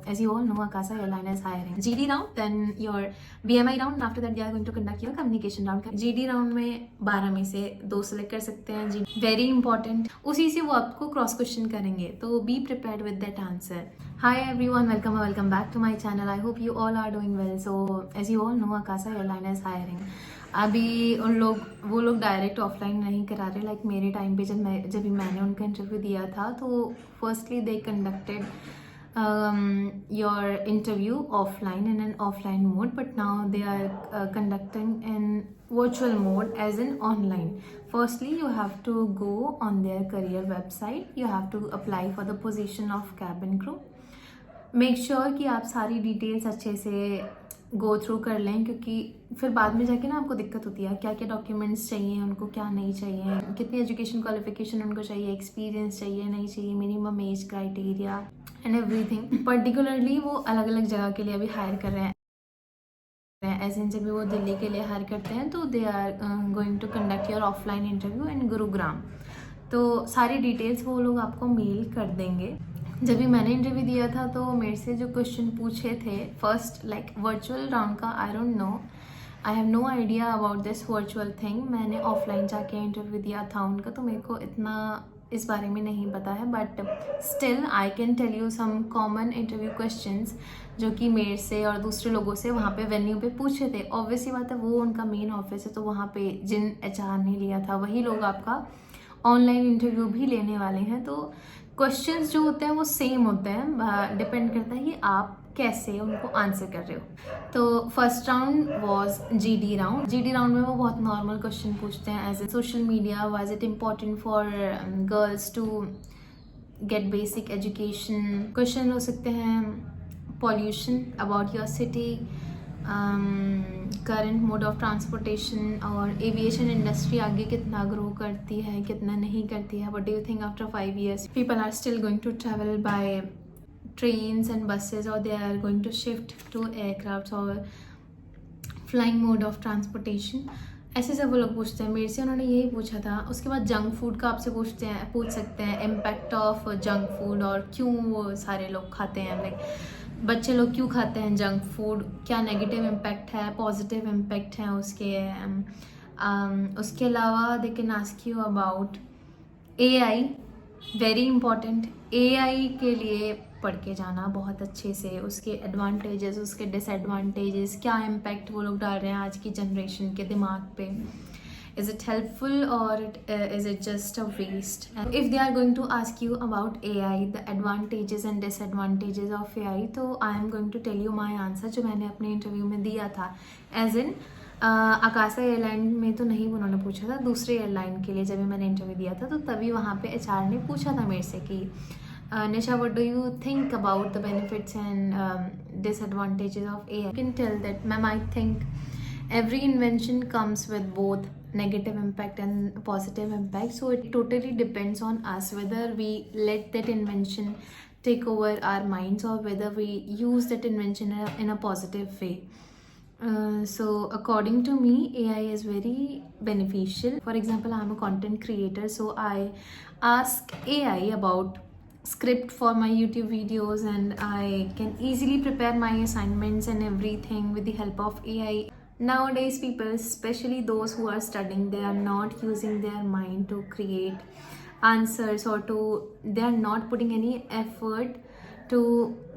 as you all know, Akasa Airline is hiring. GD round, then your BMI round. After that, they are going to conduct your communication round. GD round में 12 में से 2 select कर सकते हैं. GD very important. उसी से वो आपको cross question करेंगे. तो be prepared with that answer. Hi everyone, welcome back to my channel. I hope you all are doing well. So as you all know, Akasa Airline is hiring. अभी वो लोग direct offline नहीं करा रहे. Like मेरे time पे जब मैंने उनका इंटरव्यू दिया था तो firstly they conducted your interview offline in an offline mode, but now they are conducting in virtual mode as in online. Firstly, you have to go on their career website. You have to apply for the position of cabin crew. Make sure कि आप सारी details अच्छे से go through कर लें, क्योंकि फिर बाद में जाके ना आपको दिक्कत होती है क्या क्या डॉक्यूमेंट्स चाहिए उनको, क्या नहीं चाहिए, कितनी एजुकेशन क्वालिफिकेशन उनको चाहिए, एक्सपीरियंस चाहिए नहीं चाहिए, minimum age criteria and everything. Particularly वो अलग अलग जगह के लिए अभी हायर कर रहे हैं. एज इन जब वो दिल्ली के लिए हायर करते हैं तो they are going to conduct your offline interview in Gurugram. तो सारी डिटेल्स वो लोग आपको मेल कर देंगे. जब भी मैंने इंटरव्यू दिया था तो मेरे से जो क्वेश्चन पूछे थे फर्स्ट, लाइक वर्चुअल राउंड का, I don't know, I have no idea about this virtual thing. मैंने ऑफलाइन जाके इंटरव्यू दिया था उनका, तो मेरे को इतना इस बारे में नहीं पता है. But still I can tell you some common interview questions जो कि मेरे से और दूसरे लोगों से वहाँ पे वेन्यू पे पूछे थे. ऑब्वियसली बात है, वो उनका मेन ऑफिस है, तो वहाँ पे जिन HR ने लिया था वही लोग आपका ऑनलाइन इंटरव्यू भी लेने वाले हैं. तो क्वेश्चंस जो होते हैं वो सेम होते हैं, डिपेंड करता है कि आप कैसे उनको आंसर कर रहे हो. तो first round was GD round. GD round में वो बहुत नॉर्मल क्वेश्चन पूछते हैं, as a social media, was it important for girls to get basic education. Question हो सकते हैं pollution, about your city, current mode of transportation, और aviation industry आगे कितना ग्रो करती है, कितना नहीं करती है. What do you think after 5 years people are still going to travel by trains and buses, और they are going to shift to aircraft और फ्लाइंग मोड ऑफ ट्रांसपोर्टेशन. ऐसे सब वो लोग पूछते हैं. मेरे से उन्होंने यही पूछा था. उसके बाद जंक फूड का आपसे पूछ सकते हैं, इम्पैक्ट ऑफ जंक फूड, और क्यों वो सारे लोग खाते हैं, लाइक बच्चे लोग क्यों खाते हैं जंक फूड, क्या नेगेटिव इम्पैक्ट है, पॉजिटिव इम्पैक्ट है उसके. उसके अलावा they can ask you about AI, very important. AI के लिए पढ़ के जाना बहुत अच्छे से, उसके एडवांटेजेस, उसके डिसएडवांटेजेस, क्या इम्पैक्ट वो लोग डाल रहे हैं आज की जनरेशन के दिमाग पे. Is it helpful or is it just a waste? And if they are going to ask you about AI, the advantages and disadvantages of AI, तो I am going to tell you my answer जो मैंने अपने interview में दिया था. As in Akasa airline में तो नहीं उन्होंने पूछा था, दूसरे एयरलाइन के लिए जब भी मैंने इंटरव्यू दिया था तो तभी वहाँ पे HR ने पूछा था मेरे से कि Nisha, what do you think about the benefits and disadvantages of AI? You can tell that, ma'am, I think every invention comes with both negative impact and positive impact, so it totally depends on us whether we let that invention take over our minds or whether we use that invention in a positive way. So according to me, AI is very beneficial. For example, I'm a content creator, so I ask AI about script for my YouTube videos, and I can easily prepare my assignments and everything with the help of AI. Nowadays, people, especially those who are studying, they are not using their mind to create answers, or they are not putting any effort to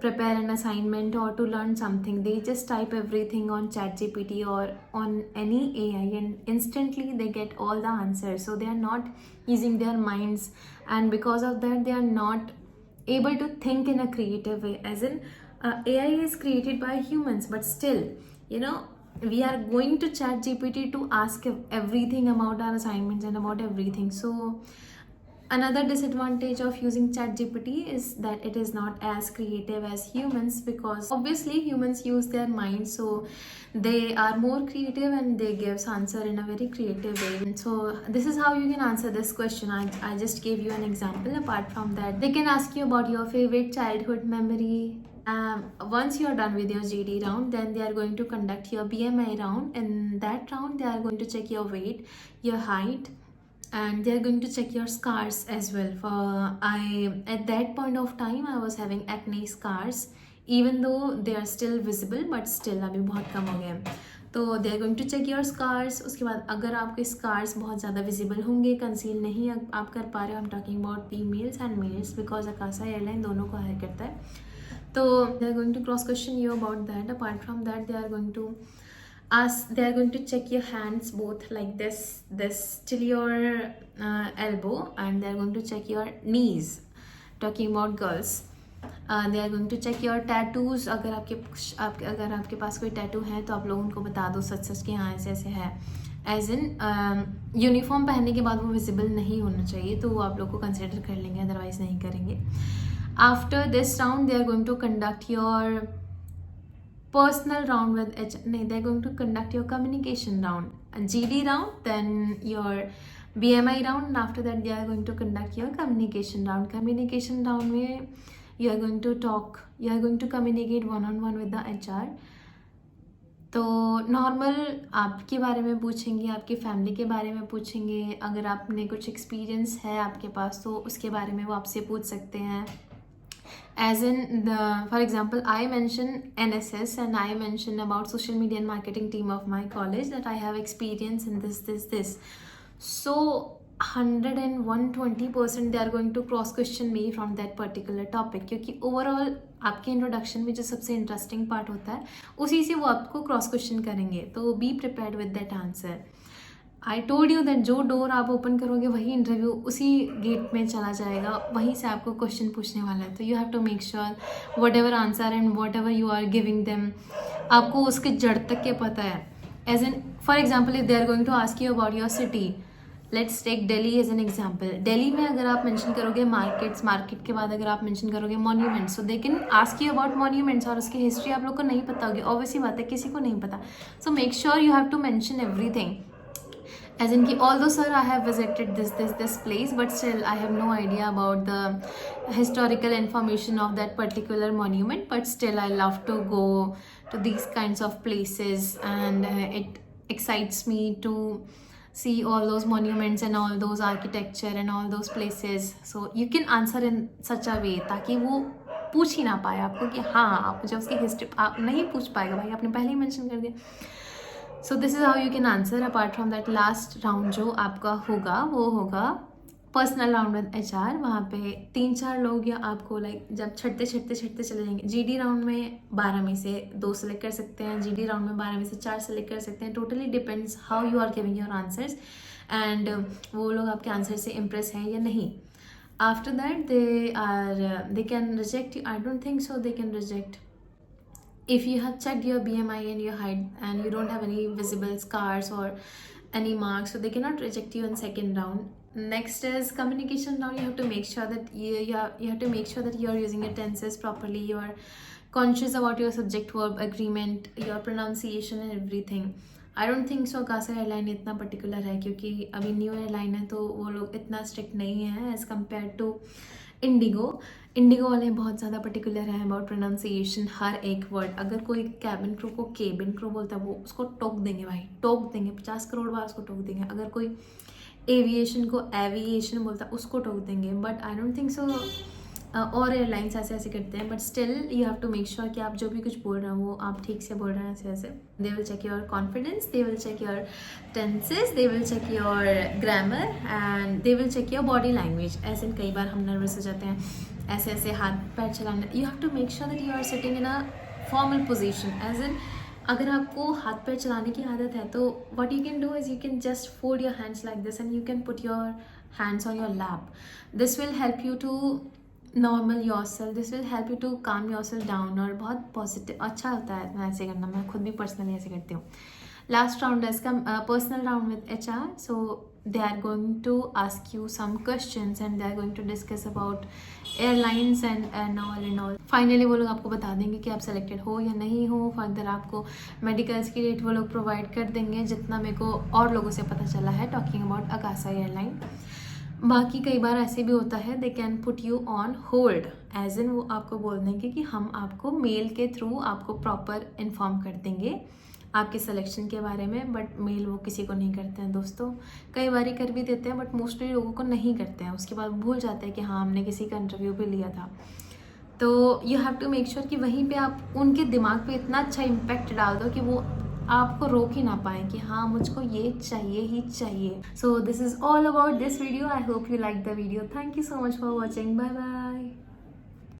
prepare an assignment or to learn something. They just type everything on ChatGPT or on any AI and instantly they get all the answers. So they are not using their minds, and because of that they are not able to think in a creative way. As in AI is created by humans, but still, we are going to ChatGPT to ask everything about our assignments and about everything. So another disadvantage of using ChatGPT is that it is not as creative as humans, because obviously humans use their mind, so they are more creative and they give answer in a very creative way. So this is how you can answer this question. I just gave you an example. Apart from that, they can ask you about your favorite childhood memory. Once you are done with your GD round, then they are going to conduct your BMI round. In that round, they are going to check your weight, your height, and they are going to check your scars as well. At that point of time, I was having acne scars even though they are still visible, but still अभी बहुत कम हो गए हैं. तो they are going to check your scars. उसके बाद अगर आपके स्कार्स बहुत ज़्यादा विजिबल होंगे, कंसील नहीं आप कर पा रहे हो, I am talking about females and males because Akasa airline दोनों को हायर करता है. तो they are going to cross question you about that. Apart from that they are going to check your hands both like this till your elbow, and they are going to check your knees, talking about girls. They are going to check your tattoos. अगर आपके पास कोई tattoo है तो आप लोग उनको बता दो सच सच कि हाँ ऐसे ऐसे है. एज इन यूनिफॉर्म पहनने के बाद वो विजिबल नहीं होना चाहिए, तो वो आप लोग को कंसिडर कर लेंगे, अदरवाइज नहीं करेंगे. After this round they are going to conduct your personal round with they're going to conduct your communication round, a GD round, then your BMI round, and after that they are going to conduct your communication round. Communication round में you are going to talk, you are going to communicate one on one with the HR. तो normal आपके बारे में पूछेंगे, आपकी family के बारे में पूछेंगे. अगर आपने कुछ एक्सपीरियंस है आपके पास तो उसके बारे में वो आपसे पूछ सकते हैं. As in for example, I mentioned NSS and I mentioned about social media and marketing team of my college that I have experience in this. So 120% they are going to cross question me from that particular topic, क्योंकि overall आपके introduction में जो सबसे interesting part होता है उसी से वो आपको क्रॉस क्वेश्चन करेंगे. तो be prepared with that answer. I told you that जो डोर आप ओपन करोगे वही इंटरव्यू उसी गेट में चला जाएगा, वहीं से आपको क्वेश्चन पूछने वाला है. तो you have to make sure whatever answer and whatever you are giving them आपको उसके जड़ तक के पता है. As an for example if they are going to ask you about your city, let's take Delhi as an example. Delhi में अगर आप मेंशन करोगे मार्केट्स, मार्केट के बाद अगर आप मेंशन करोगे monuments, so they can ask you about monuments और उसकी हिस्ट्री आप लोग को नहीं पता होगी. ऑब्वियसली बात है, किसी को नहीं पता. So make sure you have to mention everything. As in, although sir I have visited this place, but still I have no idea about the historical information of that particular monument, but still I love to go to these kinds of places, and it excites me to see all those monuments and all those architecture and all those places. So you can answer in such a way ताकि वो पूछ ही ना पाए आपको कि हाँ आप मुझे उसकी हिस्ट्री आप नहीं पूछ पाएगा, भाई आपने पहले ही मेंशन कर दिया. So this is how you can answer. Apart from that last round जो आपका होगा वो होगा पर्सनल राउंड विद HR. वहाँ पे 3-4 लोग या आपको लाइक जब छटते चले जाएंगे. GD राउंड में 12 में से 2 सेलेक्ट कर सकते हैं, GD राउंड में 12 में से 4 सेलेक्ट कर सकते हैं. Totally depends how you are giving your answers and वो लोग आपके आंसर से इम्प्रेस हैं या नहीं. After that they can reject you. I don't think so they can reject. If you have checked your BMI and your height and you don't have any visible scars or any marks, so they cannot reject you in second round. Next is communication round. You have to make sure that you have to make sure that you are using your tenses properly. You are conscious about your subject verb agreement, your pronunciation and everything. I don't think so Akasa airline इतना particular है, क्योंकि अभी new airline है तो वो लोग इतना strict नहीं है एज कम्पेयर टू इंडिगो वाले बहुत ज़्यादा पर्टिकुलर हैं अबाउट प्रोनाउंसिएशन. हर एक वर्ड, अगर कोई कैबिन क्रू को केबिन क्रू बोलता है वो उसको टोक देंगे भाई, टोक देंगे 50 करोड़ बार उसको टोक देंगे. अगर कोई एविएशन को एविएशन बोलता है उसको टोक देंगे. But I don't think so और एयरलाइंस ऐसे करते हैं. But still you have to make sure कि आप जो भी कुछ बोल रहे हो वो आप ठीक से बोल रहे हैं ऐसे. They will check your confidence, they will check your tenses, they will check your grammar and they will check your body language. ऐसे कई बार हम नर्वस हो जाते हैं, ऐसे हाथ पैर चलाना. You have to make sure that you are sitting in a formal position. As in अगर आपको हाथ पैर चलाने की आदत है तो what you can do is you can just fold your hands like this and you can put your hands on your lap. This will help you to normal yourself, this will help you to calm yourself down. और बहुत positive अच्छा होता है ऐसे करना. मैं खुद भी पर्सनली ऐसे करती हूँ. लास्ट राउंड है इसका personal round with HR. So they are going to ask you some questions and they are going to discuss about airlines and all. Finally वो लोग आपको बता देंगे कि आप सेलेक्टेड हो या नहीं हो. फर्दर आपको मेडिकल्स की रेट वो लोग प्रोवाइड कर देंगे जितना मेरे को और लोगों से पता चला है टॉकिंग अबाउट अकासा एयरलाइन. बाकी कई बार ऐसे भी होता है they can put you on hold, as in वो आपको बोल देंगे कि हम आपको मेल के थ्रू आपको प्रॉपर इन्फॉर्म कर देंगे आपके सिलेक्शन के बारे में. बट मेल वो किसी को नहीं करते हैं दोस्तों. कई बार कर भी देते हैं बट मोस्टली लोगों को नहीं करते हैं. उसके बाद भूल जाते हैं कि हाँ हमने किसी का इंटरव्यू भी लिया था. तो you have to make sure कि वहीं पे आप उनके दिमाग पे इतना अच्छा इम्पैक्ट डाल दो कि वो आपको रोक ही ना पाए कि हाँ मुझको ये चाहिए ही चाहिए. So this is all about this video. I hope you like the video. Thank you so much for watching. Bye bye.